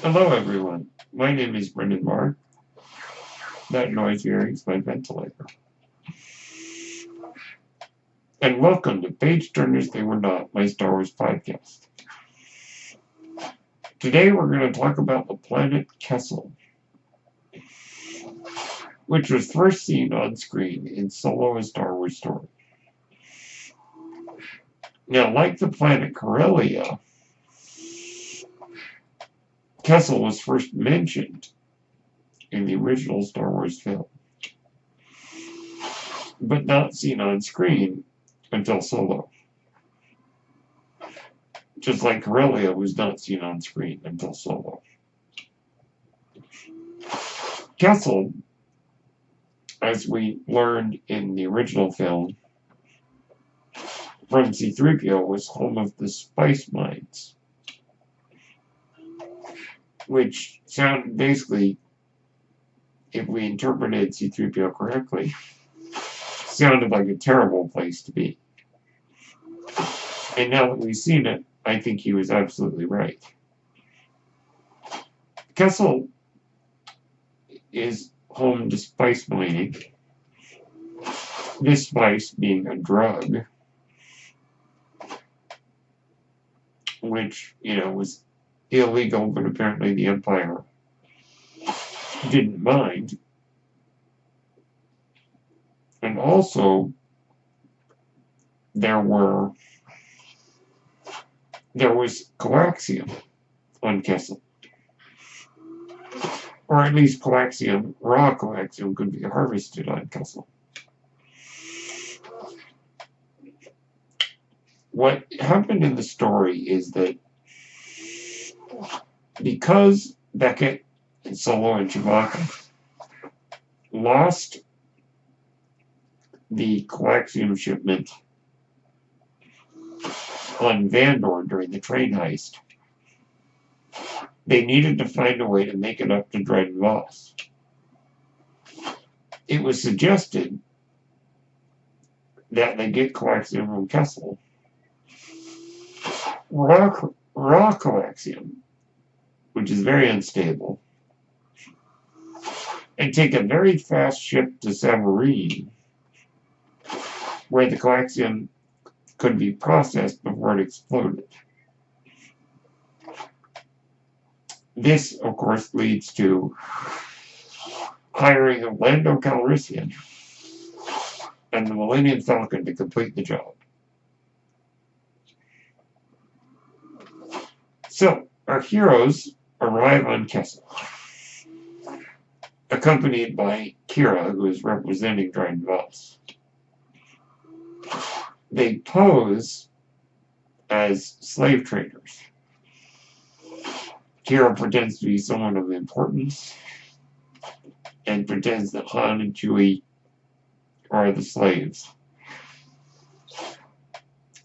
Hello, everyone. My name is Brendan Mark. That noise here is my ventilator. And welcome to Page Turners They Were Not, my Star Wars podcast. Today we're going to talk about the planet Kessel, which was first seen on screen in Solo: A Star Wars Story. Now, like the planet Corellia, Kessel was first mentioned in the original Star Wars film, but not seen on screen until Solo. Just like Corellia was not seen on screen until Solo. Kessel, as we learned in the original film from C-3PO, was home of the spice mines, which sound basically, if we interpreted C-3PO correctly, sounded like a terrible place to be. And now that we've seen it, I think he was absolutely right. Kessel is home to spice mining, this spice being a drug, which, was illegal, but apparently the Empire didn't mind. And also, there was coaxium on Kessel. Or at least coaxium, raw coaxium, could be harvested on Kessel. What happened in the story is that because Beckett and Solo and Chewbacca lost the coaxium shipment on Vandor during the train heist, they needed to find a way to make it up to Dryden Voss. It was suggested that they get coaxium from Kessel, raw coaxium, which is very unstable, and take a very fast ship to Savareen, where the coaxium could be processed before it exploded. This, of course, leads to hiring of Lando Calrissian and the Millennium Falcon to complete the job. So, our heroes arrive on Kessel, accompanied by Kira, who is representing Dryden Voss. They pose as slave traders. Kira pretends to be someone of importance and pretends that Han and Chewie are the slaves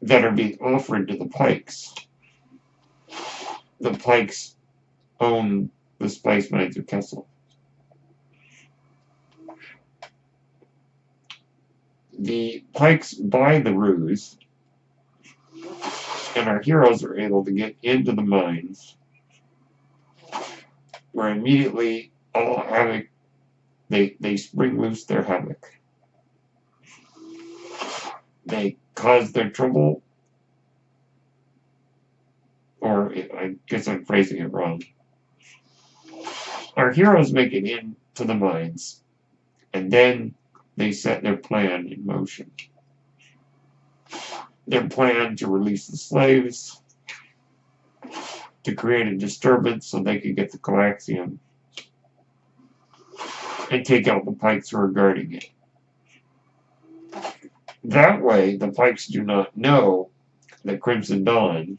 that are being offered to the Pikes. The Pikes own the spice mines of Kessel. The Pikes buy the ruse, and our heroes are able to get into the mines, where immediately all havoc, they spring loose their havoc. They cause their trouble, or I guess I'm phrasing it wrong. Our heroes make it into the mines, and then they set their plan in motion. Their plan to release the slaves, to create a disturbance so they could get the coaxium, and take out the Pikes who are guarding it. That way, the Pikes do not know that Crimson Dawn,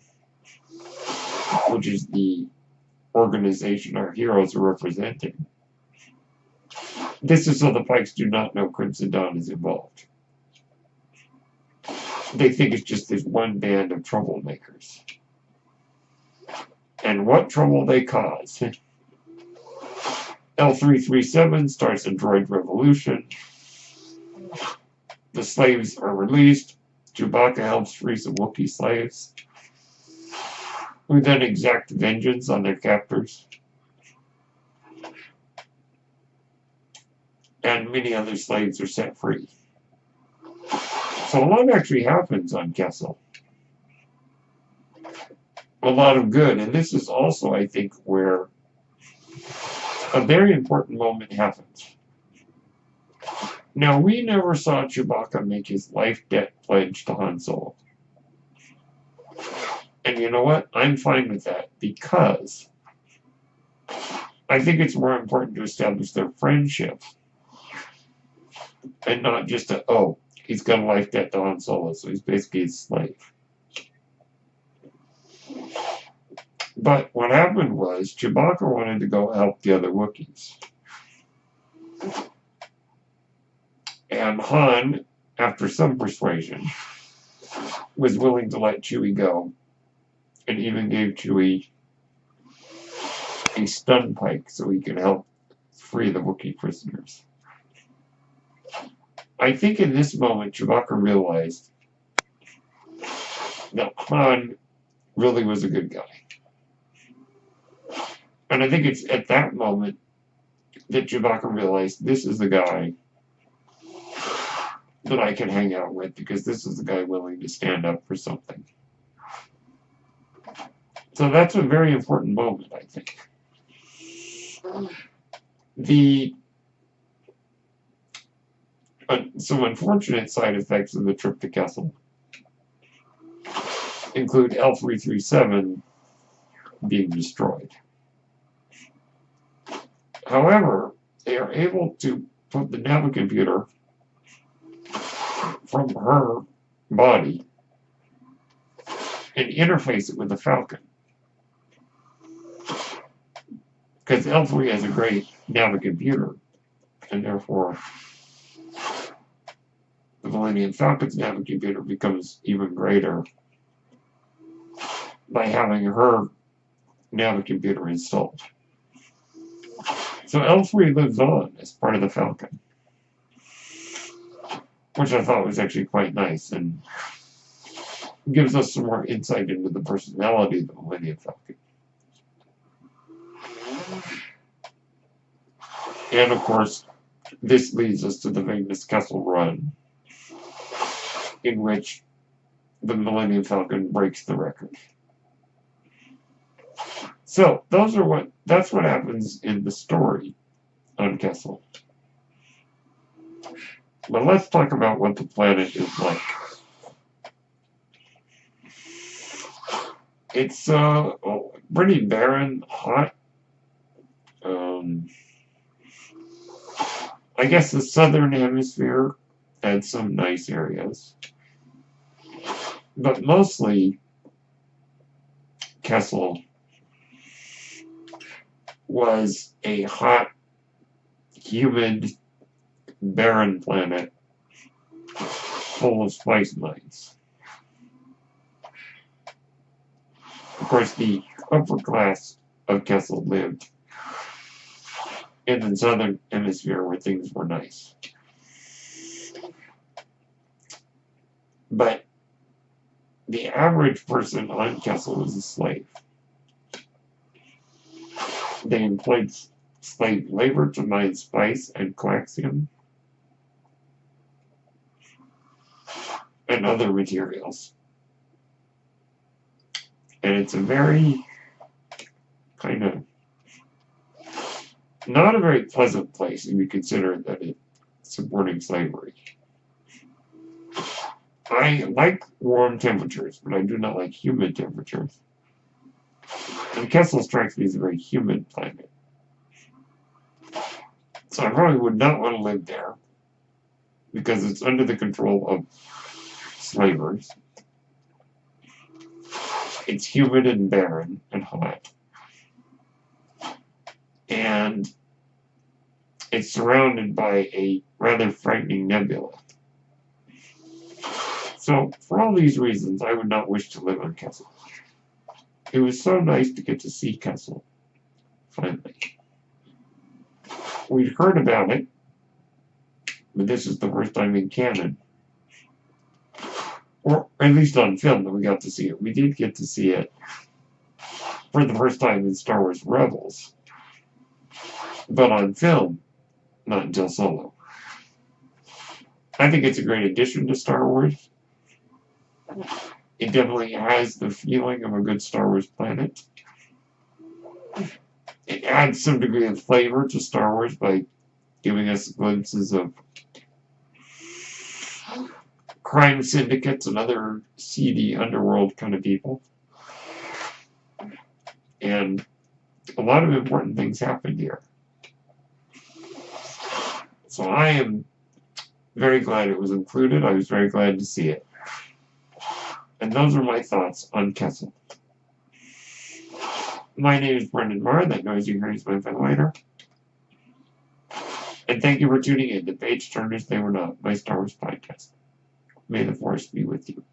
which is the organization our heroes are representing, this is so the Pikes do not know Crimson Dawn is involved. They think it's just this one band of troublemakers. And what trouble they cause. L337 starts a droid revolution. The slaves are released. Chewbacca helps free some Wookiee slaves, who then exact vengeance on their captors. and many other slaves are set free. So a lot actually happens on Kessel. A lot of good, and this is also, I think, where a very important moment happens. Now, we never saw Chewbacca make his life debt pledge to Han Solo. And you know what? I'm fine with that, because I think it's more important to establish their friendship and not just he's got a life debt to Han Solo, so he's basically his slave. But what happened was Chewbacca wanted to go help the other Wookiees. And Han, after some persuasion, was willing to let Chewie go, and even gave Chewie a stun pike so he could help free the Wookiee prisoners. I think in this moment, Chewbacca realized that Han really was a good guy. And I think it's at that moment that Chewbacca realized this is the guy that I can hang out with, because this is the guy willing to stand up for something. So that's a very important moment, I think. Some unfortunate side effects of the trip to Kessel include L337 being destroyed. However, they are able to put the navicomputer from her body and interface it with the Falcon. Because L3 has a great navicomputer, and therefore the Millennium Falcon's navicomputer becomes even greater by having her navicomputer installed. So L3 lives on as part of the Falcon, which I thought was actually quite nice and gives us some more insight into the personality of the Millennium Falcon. And of course, this leads us to the famous Kessel Run, in which the Millennium Falcon breaks the record. So that's what happens in the story on Kessel. But let's talk about what the planet is like. It's pretty barren, hot. I guess the southern hemisphere had some nice areas, but mostly Kessel was a hot, humid, barren planet full of spice mines. Of course, the upper class of Kessel lived in the southern hemisphere where things were nice. But the average person on Kessel was a slave. They employed slave labor to mine spice and coaxium and other materials. And it's a very kind of not a very pleasant place if you consider that it's supporting slavery. I like warm temperatures, but I do not like humid temperatures. And Kessel strikes me as a very humid planet. So I probably would not want to live there, because it's under the control of slavers. It's humid and barren and hot. And it's surrounded by a rather frightening nebula. So, for all these reasons, I would not wish to live on Kessel. It was so nice to get to see Kessel, finally. We'd heard about it, but this is the first time in canon, or at least on film, that we got to see it. We did get to see it for the first time in Star Wars Rebels, but on film, not until Solo. I think it's a great addition to Star Wars. It definitely has the feeling of a good Star Wars planet. It adds some degree of flavor to Star Wars by giving us glimpses of crime syndicates and other seedy underworld kind of people. And a lot of important things happened here. So I am very glad it was included. I was very glad to see it. And those are my thoughts on Kessel. My name is Brendan Marr. That noise you hear is my ventilator. And thank you for tuning in to Page Turners They Were Not, my Star Wars podcast. May the Force be with you.